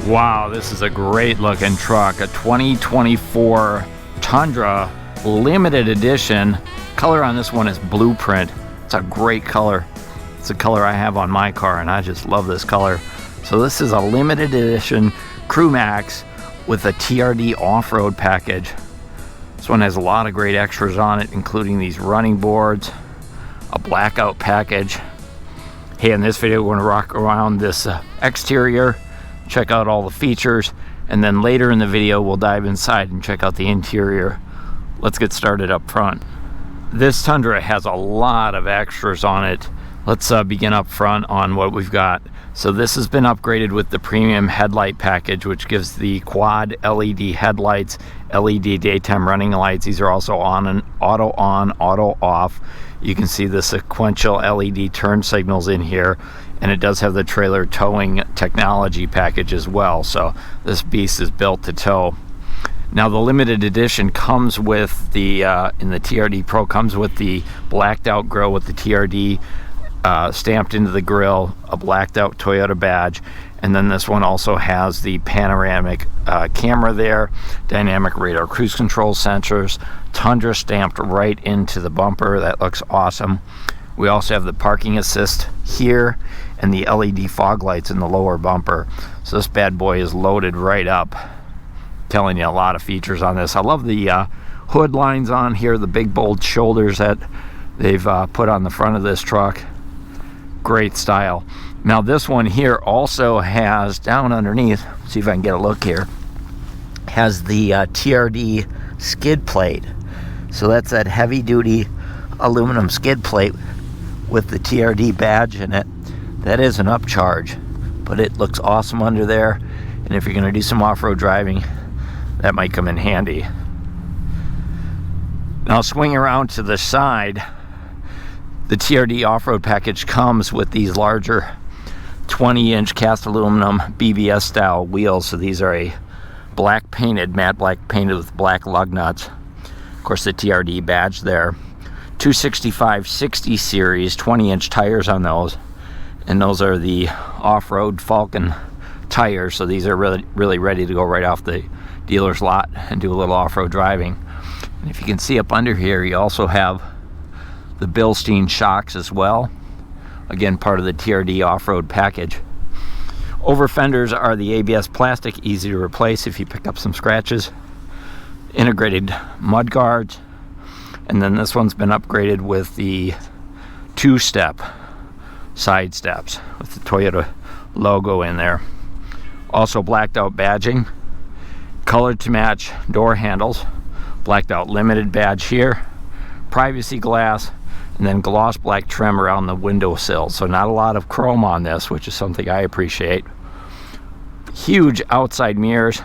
Wow, this is a great looking truck, a 2024 Tundra Limited Edition. Color on this one is Blueprint. It's a great color. It's a color I have on my car and I just love this color. So this is a limited edition CrewMax with a TRD Off-Road package. This one has a lot of great extras on it, including these running boards, a blackout package. Hey, in this video we're going to rock around this exterior, check out all the features, and then later in the video we'll dive inside and check out the interior. Let's get started up front. This Tundra has a lot of extras on it. Let's begin up front on what we've got. So this has been upgraded with the premium headlight package, which gives the quad LED headlights, LED daytime running lights. These are also on and auto on, auto off. You can see the sequential LED turn signals in here, and it does have the trailer towing technology package as well. So this beast is built to tow. Now the limited edition comes with the in the TRD Pro comes with the blacked out grille with the TRD stamped into the grille, a blacked out Toyota badge, and then this one also has the panoramic camera there, dynamic radar cruise control sensors, Tundra stamped right into the bumper. That looks awesome. We also have the parking assist here and the LED fog lights in the lower bumper. So this bad boy is loaded right up. Telling you a lot of features on this. I love the hood lines on here, the big bold shoulders that they've put on the front of this truck. Great style. Now this one here also has down underneath, see if I can get a look here, has the TRD skid plate. So that's that heavy duty aluminum skid plate with the TRD badge in it. That is an upcharge, but it looks awesome under there, and if you're going to do some off-road driving, that might come in handy. Now swing around to the side. The TRD off-road package comes with these larger 20-inch cast aluminum BBS style wheels. So these are a black painted, matte black painted with black lug nuts. Of course, the TRD badge there. 265/60 series, 20-inch tires on those, and those are the off-road Falcon tires. So these are really ready to go right off the dealer's lot and do a little off-road driving. And if you can see up under here, you also have the Bilstein shocks as well. Again, part of the TRD off-road package. Over fenders are the ABS plastic, easy to replace if you pick up some scratches. Integrated mud guards. And then this one's been upgraded with the two-step side steps with the Toyota logo in there. Also blacked out badging, colored to match door handles, blacked out limited badge here, privacy glass, and then gloss black trim around the windowsill. So not a lot of chrome on this, which is something I appreciate. Huge outside mirrors.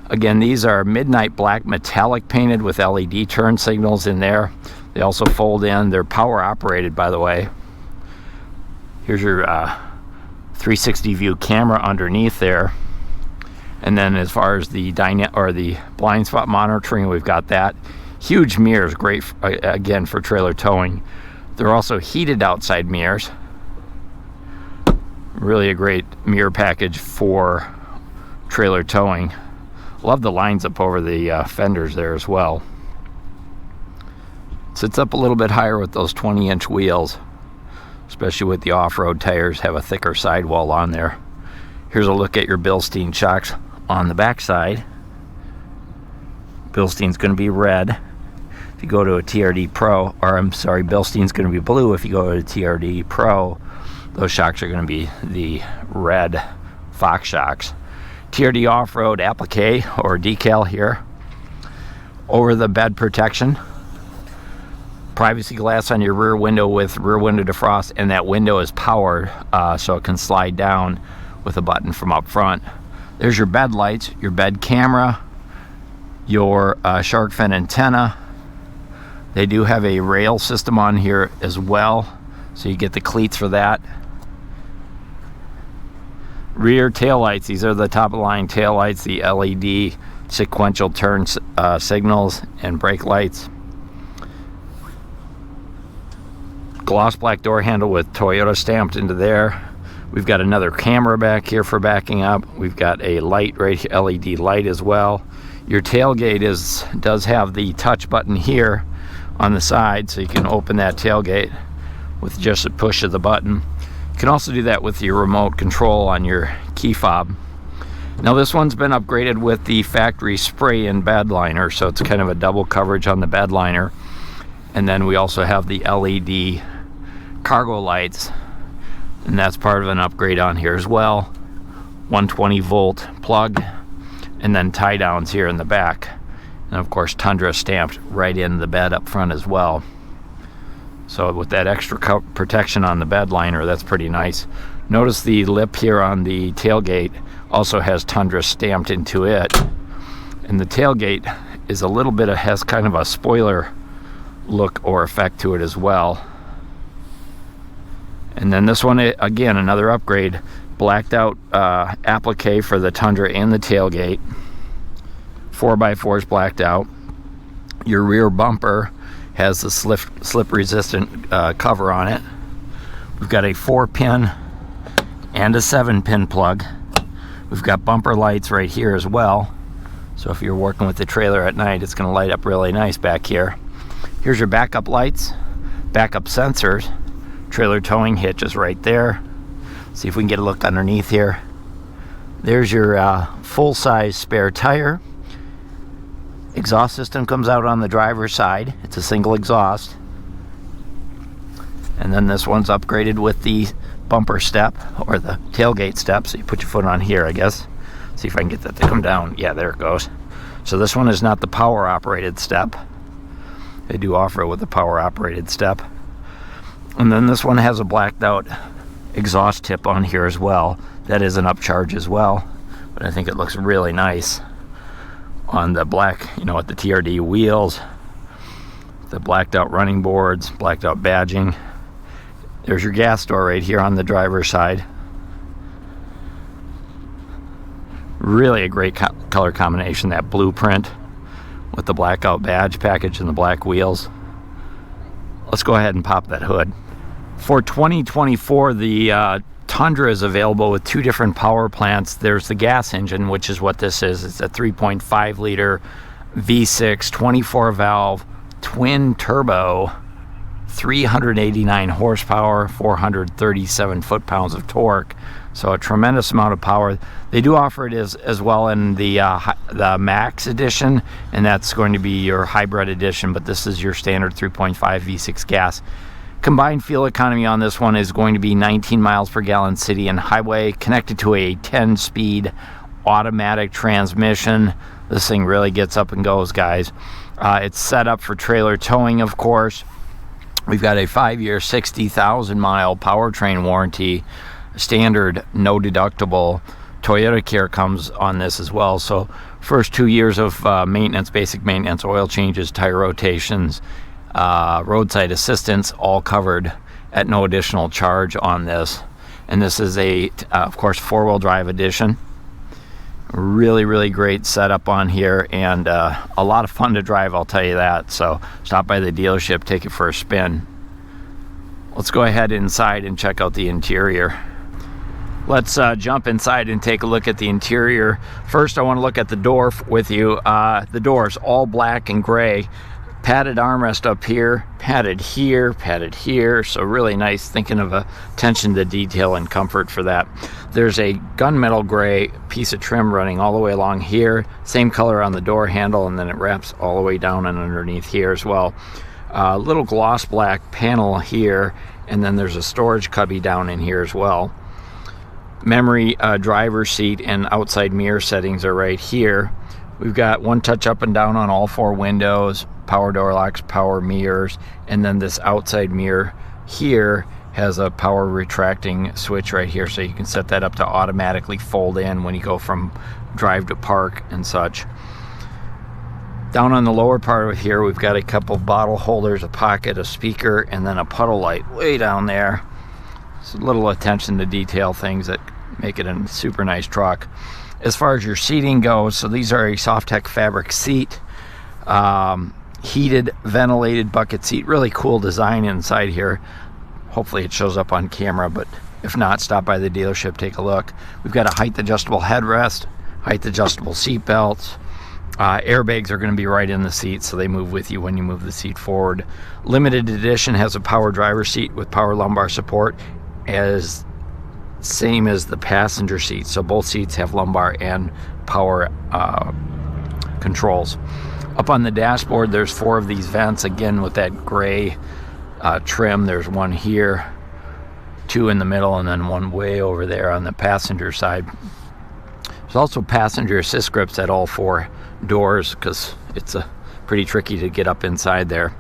Again, these are midnight black metallic painted with LED turn signals in there. They also fold in. They're power operated, by the way. Here's your 360 view camera underneath there. And then as far as the blind spot monitoring, we've got that. Huge mirrors, great again for trailer towing. They're also heated outside mirrors. Really a great mirror package for trailer towing. Love the lines up over the fenders there as well. Sits up a little bit higher with those 20-inch wheels, especially with the off-road tires, have a thicker sidewall on there. Here's a look at your Bilstein shocks on the back side. Bilstein's going to be red if you go to a TRD Pro, or I'm sorry, Bilstein's going to be blue if you go to a TRD Pro. Those shocks are going to be the red Fox shocks. TRD Off-Road applique or decal here. Over the bed protection. Privacy glass on your rear window with rear window defrost, and that window is powered so it can slide down with a button from up front. There's your bed lights, your bed camera, your shark fin antenna. They do have a rail system on here as well, so you get the cleats for that. Rear tail lights, these are the top of the line tail lights, the LED sequential turn signals and brake lights. Gloss black door handle with Toyota stamped into there. We've got another camera back here for backing up. We've got a light right here, LED light as well. Your tailgate does have the touch button here on the side, so you can open that tailgate with just a push of the button. You can also do that with your remote control on your key fob. Now this one's been upgraded with the factory spray and bed liner, so it's kind of a double coverage on the bed liner. And then we also have the LED cargo lights, and that's part of an upgrade on here as well. 120 volt plug, and then tie downs here in the back. And of course Tundra stamped right in the bed up front as well. So with that extra protection on the bed liner, that's pretty nice. Notice the lip here on the tailgate also has Tundra stamped into it. And the tailgate is a little bit has kind of a spoiler look or effect to it as well. And then this one, again, another upgrade. Blacked out applique for the Tundra and the tailgate. 4x4 is blacked out. Your rear bumper has the slip resistant cover on it. We've got a 4-pin and a 7-pin plug. We've got bumper lights right here as well. So if you're working with the trailer at night, it's going to light up really nice back here. Here's your backup lights, backup sensors, trailer towing hitch is right there. See if we can get a look underneath here. There's your full-size spare tire. Exhaust system comes out on the driver's side. It's a single exhaust. And then this one's upgraded with the bumper step, or the tailgate step, so you put your foot on here, I guess. See if I can get that to come down. Yeah, there it goes. So this one is not the power operated step. They do offer it with a power operated step. And then this one has a blacked out exhaust tip on here as well. That is an upcharge as well, but I think it looks really nice on the black, you know, with the TRD wheels, the blacked out running boards, blacked out badging. There's your gas door right here on the driver's side. Really a great color combination, that blueprint with the blackout badge package and the black wheels. Let's go ahead and pop that hood. For 2024, the Tundra is available with 2 different power plants. There's the gas engine, which is what this is. It's a 3.5 liter V6 24 valve twin turbo, 389 horsepower, 437 foot-pounds of torque. So a tremendous amount of power. They do offer it as well in the Max edition, and that's going to be your hybrid edition, but this is your standard 3.5 V6 gas. Combined fuel economy on this one is going to be 19 miles per gallon city and highway, connected to a 10-speed automatic transmission. This thing really gets up and goes, guys. It's set up for trailer towing, of course. We've got a 5-year, 60,000-mile powertrain warranty, standard, no deductible. Toyota Care comes on this as well. So first 2 years of maintenance, basic maintenance, oil changes, tire rotations, roadside assistance, all covered at no additional charge on this. And this is a, of course, 4-wheel drive edition. Really great setup on here, and a lot of fun to drive, I'll tell you that. So stop by the dealership, take it for a spin. Let's go ahead inside and check out the interior. Let's jump inside and take a look at the interior. First, I want to look at the door with you. The door's all black and gray. Padded armrest up here, padded here, so really nice, thinking of attention to detail and comfort for that. There's a gunmetal gray piece of trim running all the way along here, same color on the door handle, and then it wraps all the way down and underneath here as well. Little gloss black panel here, and then there's a storage cubby down in here as well. Memory driver's seat and outside mirror settings are right here. We've got one touch up and down on all 4 windows, power door locks, power mirrors, and then this outside mirror here has a power retracting switch right here, so you can set that up to automatically fold in when you go from drive to park and such. Down on the lower part of here, we've got a couple bottle holders, a pocket, a speaker, and then a puddle light way down there. It's a little attention to detail things that make it a super nice truck. As far as your seating goes, so these are a Softech fabric seat, heated, ventilated bucket seat. Really cool design inside here. Hopefully it shows up on camera, but If not, stop by the dealership, take a look. We've got a height adjustable headrest, height adjustable seat belts. Airbags are going to be right in the seat, so they move with you when you move the seat forward. Limited edition has a power driver seat with power lumbar support, as same as the passenger seat. So both seats have lumbar and power controls. Up on the dashboard, there's 4 of these vents, again with that gray trim. There's one here, 2 in the middle, and then one way over there on the passenger side. There's also passenger assist grips at all 4 doors, because it's pretty tricky to get up inside there.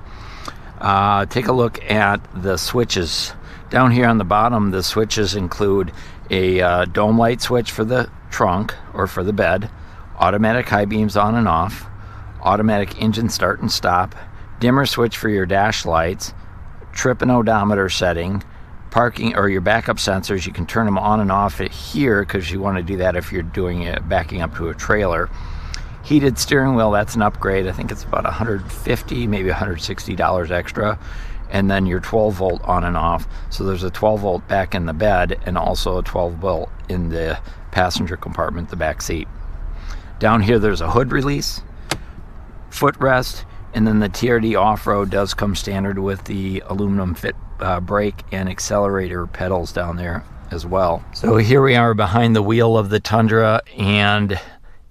Take a look at the switches. Down here on the bottom, the switches include a dome light switch for the trunk or for the bed, automatic high beams on and off, automatic engine start and stop, dimmer switch for your dash lights, trip and odometer setting, parking or your backup sensors. You can turn them on and off here because you want to do that if you're doing it backing up to a trailer. Heated steering wheel, that's an upgrade. I think it's about $150, maybe $160 extra. And then your 12 volt on and off. So there's a 12 volt back in the bed and also a 12 volt in the passenger compartment, the back seat. Down here there's a hood release, footrest, and then the TRD Off-Road does come standard with the aluminum fit brake and accelerator pedals down there as well. So here we are behind the wheel of the Tundra, and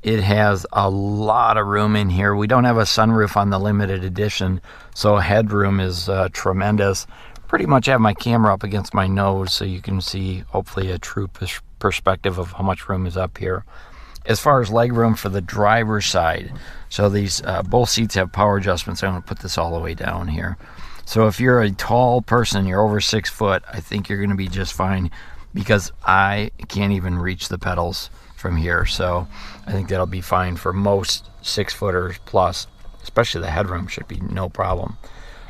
it has a lot of room in here. We don't have a sunroof on the limited edition, so headroom is tremendous. Pretty much have my camera up against my nose so you can see hopefully a true perspective of how much room is up here. As far as leg room for the driver's side, so these both seats have power adjustments. I'm going to put this all the way down here. So if you're a tall person, you're over 6 foot, I think you're going to be just fine, because I can't even reach the pedals from here. So I think that'll be fine for most 6-footers plus, especially the headroom should be no problem.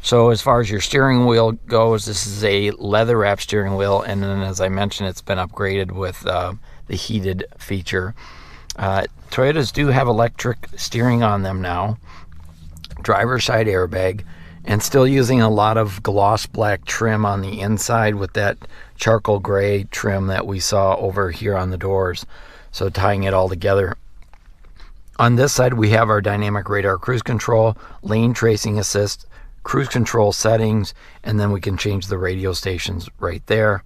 So as far as your steering wheel goes, this is a leather wrap steering wheel, and then as I mentioned, it's been upgraded with the heated feature. Toyotas do have electric steering on them now, driver's side airbag, and still using a lot of gloss black trim on the inside with that charcoal gray trim that we saw over here on the doors. So tying it all together. On this side, we have our dynamic radar cruise control, lane tracing assist, cruise control settings, and then we can change the radio stations right there.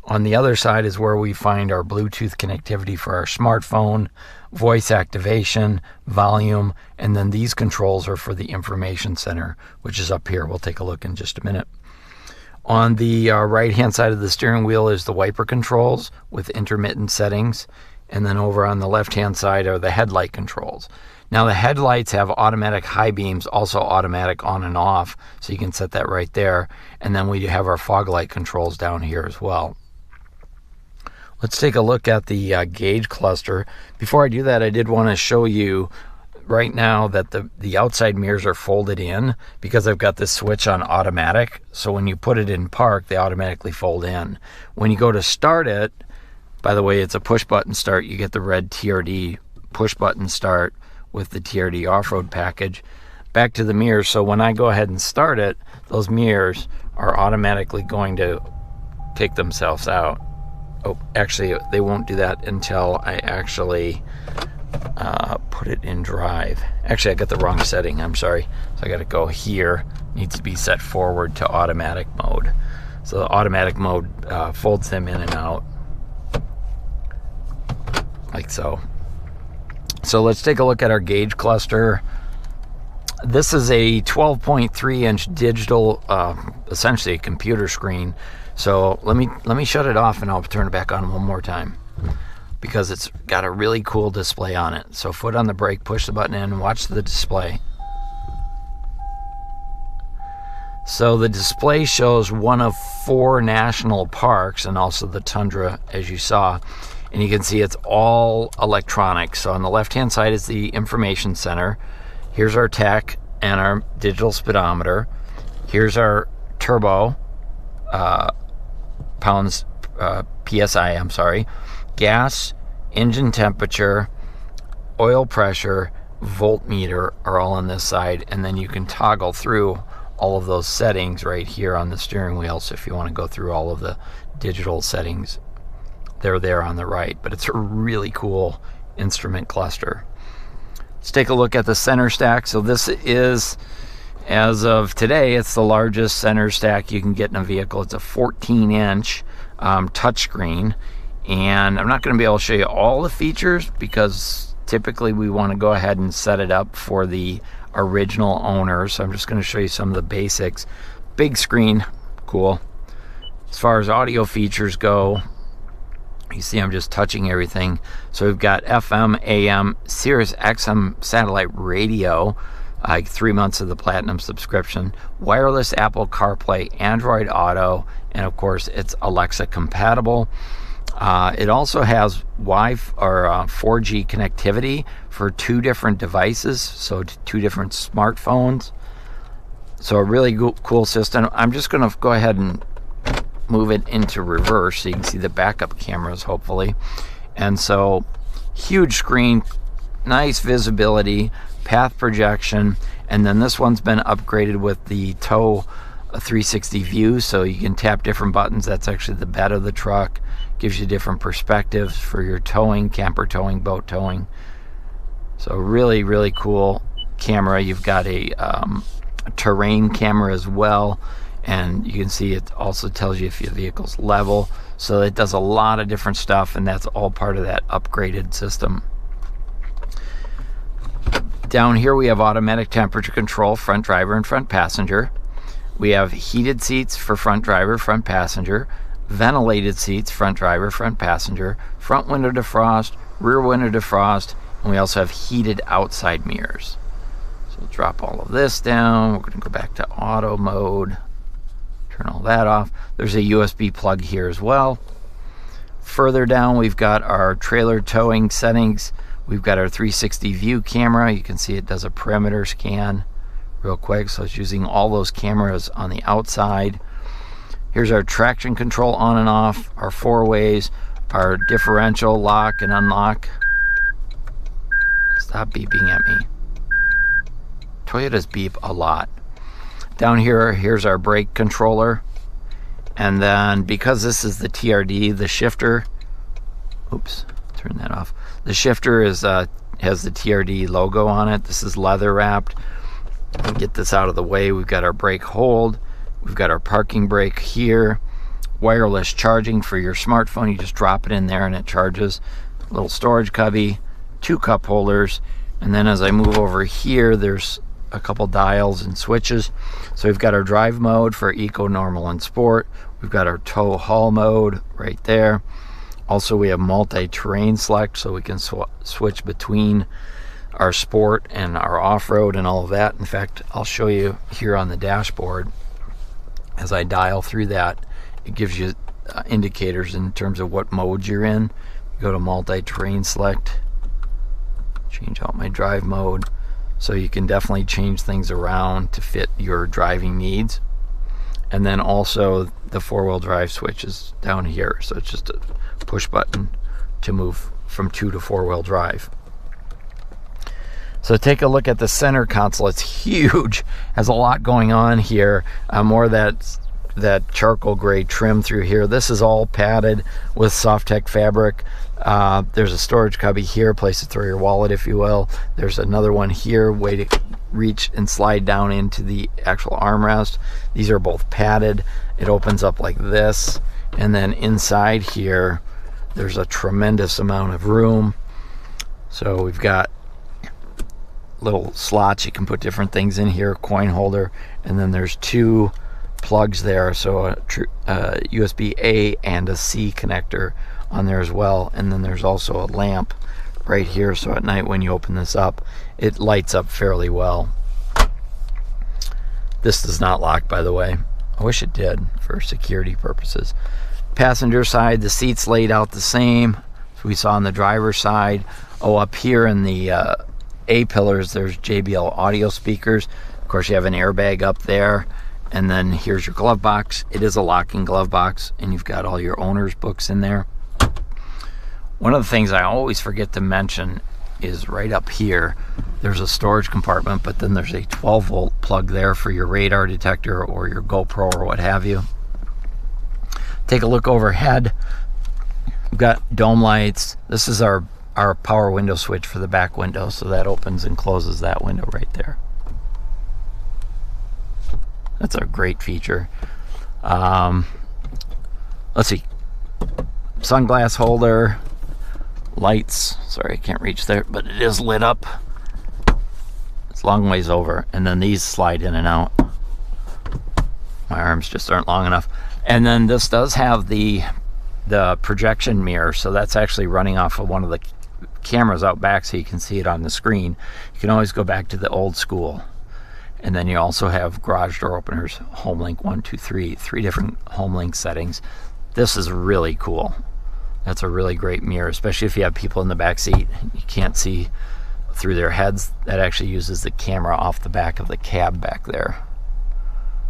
On the other side is where we find our Bluetooth connectivity for our smartphone, voice activation, volume, and then these controls are for the information center, which is up here. We'll take a look in just a minute. On the right-hand side of the steering wheel is the wiper controls with intermittent settings. And then over on the left-hand side are the headlight controls. Now the headlights have automatic high beams, also automatic on and off, so you can set that right there. And then we have our fog light controls down here as well. Let's take a look at the gauge cluster. Before I do that, I did want to show you right now that the outside mirrors are folded in because I've got this switch on automatic. So when you put it in park, they automatically fold in. When you go to start it, by the way, it's a push button start. You get the red TRD push button start with the TRD Off-Road package. Back to the mirrors. So when I go ahead and start it, those mirrors are automatically going to take themselves out. Oh, actually, they won't do that until I actually put it in drive. Actually, I got the wrong setting. I'm sorry. So I got to go here. Needs to be set forward to automatic mode. So the automatic mode folds them in and out. Like so. So let's take a look at our gauge cluster. This is a 12.3 inch digital, essentially a computer screen. So let me shut it off and I'll turn it back on one more time because it's got a really cool display on it. So foot on the brake, push the button in, and watch the display. So the display shows one of 4 national parks and also the Tundra, as you saw. And you can see it's all electronic. So on the left-hand side is the information center. Here's our tach and our digital speedometer. Here's our turbo, pounds, PSI, I'm sorry. Gas, engine temperature, oil pressure, voltmeter are all on this side. And then you can toggle through all of those settings right here on the steering wheel. So if you want to go through all of the digital settings, they're there on the right. But it's a really cool instrument cluster. Let's take a look at the center stack. So this is, as of today, it's the largest center stack you can get in a vehicle. It's a 14-inch touchscreen, and I'm not going to be able to show you all the features because typically we want to go ahead and set it up for the original owner. So I'm just going to show you some of the basics. Big screen, cool. As far as audio features go, you see I'm just touching everything. So we've got FM, AM, Sirius XM satellite radio, 3 months of the Platinum subscription, wireless Apple CarPlay, Android Auto, and of course it's Alexa compatible. It also has Wi-Fi or 4G connectivity for 2 different devices, so 2 different smartphones. So a really cool system. I'm just going to go ahead and move it into reverse so you can see the backup cameras, hopefully. And so huge screen, nice visibility, path projection, and then this one's been upgraded with the tow 360 view, so you can tap different buttons. That's actually the bed of the truck. Gives you different perspectives for your towing, camper towing, boat towing. So really cool camera. You've got a terrain camera as well, and you can see it also tells you if your vehicle's level. So it does a lot of different stuff, and that's all part of that upgraded system. Down here we have automatic temperature control, front driver and front passenger. We have heated seats for front driver, front passenger, ventilated seats, front driver, front passenger, front window defrost, rear window defrost, and we also have heated outside mirrors. So we'll drop all of this down. We're going to go back to auto mode. Turn all that off. There's a USB plug here as well. Further down, we've got our trailer towing settings. We've got our 360 view camera. You can see it does a perimeter scan real quick. So it's using all those cameras on the outside. Here's our traction control on and off, our 4-ways, our differential lock and unlock. Stop beeping at me. Toyotas beep a lot. Down here, here's our brake controller. And then because this is the TRD, the shifter, oops, turn that off. The shifter is has the TRD logo on it. This is leather wrapped. We'll get this out of the way. We've got our brake hold. We've got our parking brake here. Wireless charging for your smartphone. You just drop it in there and it charges. Little storage cubby, 2 cup holders. And then as I move over here, there's a couple dials and switches. So we've got our drive mode for eco, normal, and sport. We've got our tow haul mode right there. Also, we have multi-terrain select, so we can switch between our sport and our off-road and all of that. In fact, I'll show you here on the dashboard. As I dial through that, it gives you indicators in terms of what mode you're in. You go to multi-terrain select, change out my drive mode, so you can definitely change things around to fit your driving needs. And then also the 4-wheel drive switch is down here, so it's just a push button to move from 2 to 4-wheel drive. So take a look at the center console. It's huge, has a lot going on here. More of that charcoal gray trim through here. This is all padded with Softech fabric. There's a storage cubby here, place to throw your wallet if you will. There's another one here, way to reach and slide down into the actual armrest. These are both padded. It opens up like this, and then inside here there's a tremendous amount of room. So we've got little slots you can put different things in here, coin holder, and then there's 2 plugs there, so a USB A and a C connector on there as well. And then there's also a lamp right here, so at night when you open this up, it lights up fairly well. This does not lock, by the way. I wish it did for security purposes. Passenger side, the seats laid out the same as we saw on the driver's side. Oh, up here in the A pillars, there's JBL audio speakers. Of course, you have an airbag up there. And then here's your glove box. It is a locking glove box, and you've got all your owner's books in there. One of the things I always forget to mention is right up here. There's a storage compartment, but then there's a 12-volt plug there for your radar detector or your GoPro or what have you. Take a look overhead. We've got dome lights. This is our power window switch for the back window, so that opens and closes that window right there. That's a great feature. Let's see. Sunglass holder, lights. Sorry, I can't reach there, but it is lit up. It's a long ways over, and then these slide in and out. My arms just aren't long enough. And then this does have the projection mirror, so that's actually running off of one of the cameras out back, so you can see it on the screen. You can always go back to the old school. And then you also have garage door openers, home link 1, 2, 3, 3 different home link settings. This is really cool. That's a really great mirror, especially if you have people in the back seat. You can't see through their heads. That actually uses the camera off the back of the cab back there.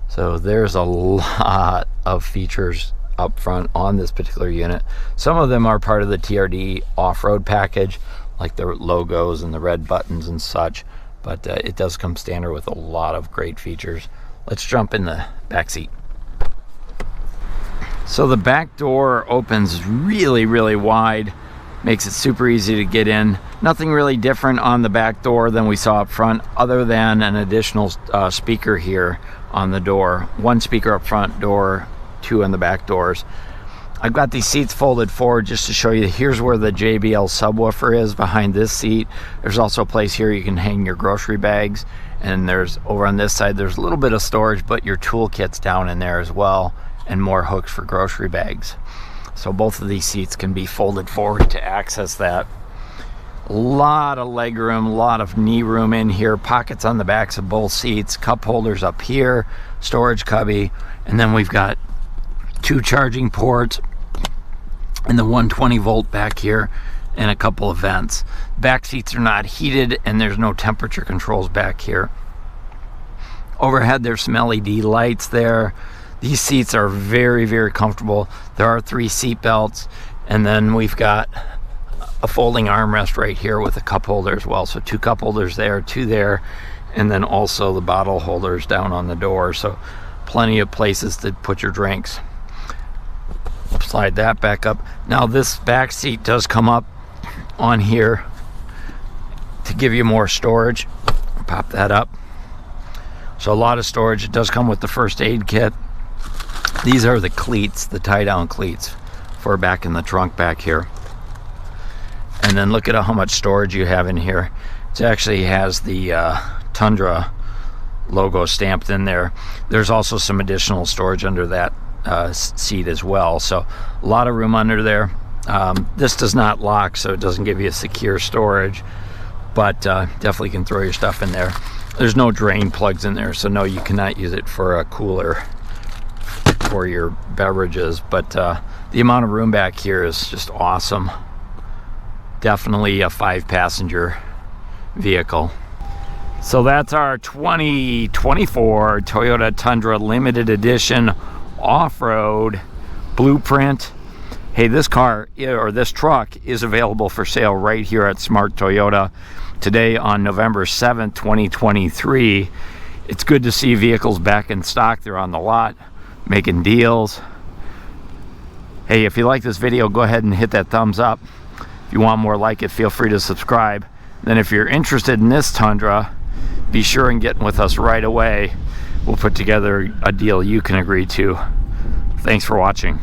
So there's a lot of features up front on this particular unit. Some of them are part of the TRD Off-Road package, like the logos and the red buttons and such, but it does come standard with a lot of great features. Let's jump in the back seat. So the back door opens really, really wide, makes it super easy to get in. Nothing really different on the back door than we saw up front, other than an additional speaker here on the door. 1 speaker up front door, 2 on the back doors. I've got these seats folded forward just to show you. Here's where the JBL subwoofer is behind this seat. There's also a place here you can hang your grocery bags, and there's over on this side there's a little bit of storage, but your toolkit's down in there as well, and more hooks for grocery bags. So both of these seats can be folded forward to access that. A lot of leg room, a lot of knee room in here, pockets on the backs of both seats, cup holders up here, storage cubby, and then we've got 2 charging ports and the 120 volt back here and a couple of vents. Back seats are not heated and there's no temperature controls back here. Overhead there's some LED lights there. These seats are very, very comfortable. There are 3 seat belts, and then we've got a folding armrest right here with a cup holder as well. So 2 cup holders there, 2 there, and then also the bottle holders down on the door. So plenty of places to put your drinks. Slide that back up. Now this back seat does come up on here to give you more storage. Pop that up. So a lot of storage. It does come with the first aid kit. These are the cleats, the tie-down cleats for back in the trunk back here. And then look at how much storage you have in here. It actually has the Tundra logo stamped in there. There's also some additional storage under that seat as well. So a lot of room under there. This does not lock, so it doesn't give you a secure storage, but definitely can throw your stuff in there. There's no drain plugs in there, so no, you cannot use it for a cooler for your beverages, but the amount of room back here is just awesome. Definitely a 5-passenger vehicle. So that's our 2024 Toyota Tundra Limited Edition Off-Road Blueprint. Hey, this car, or this truck, is available for sale right here at Smart Toyota today on November 7th, 2023. It's good to see vehicles back in stock. They're on the lot, making deals. Hey, if you like this video, go ahead and hit that thumbs up. If you want more like it, feel free to subscribe. Then if you're interested in this Tundra, be sure and get with us right away. We'll put together a deal you can agree to. Thanks for watching.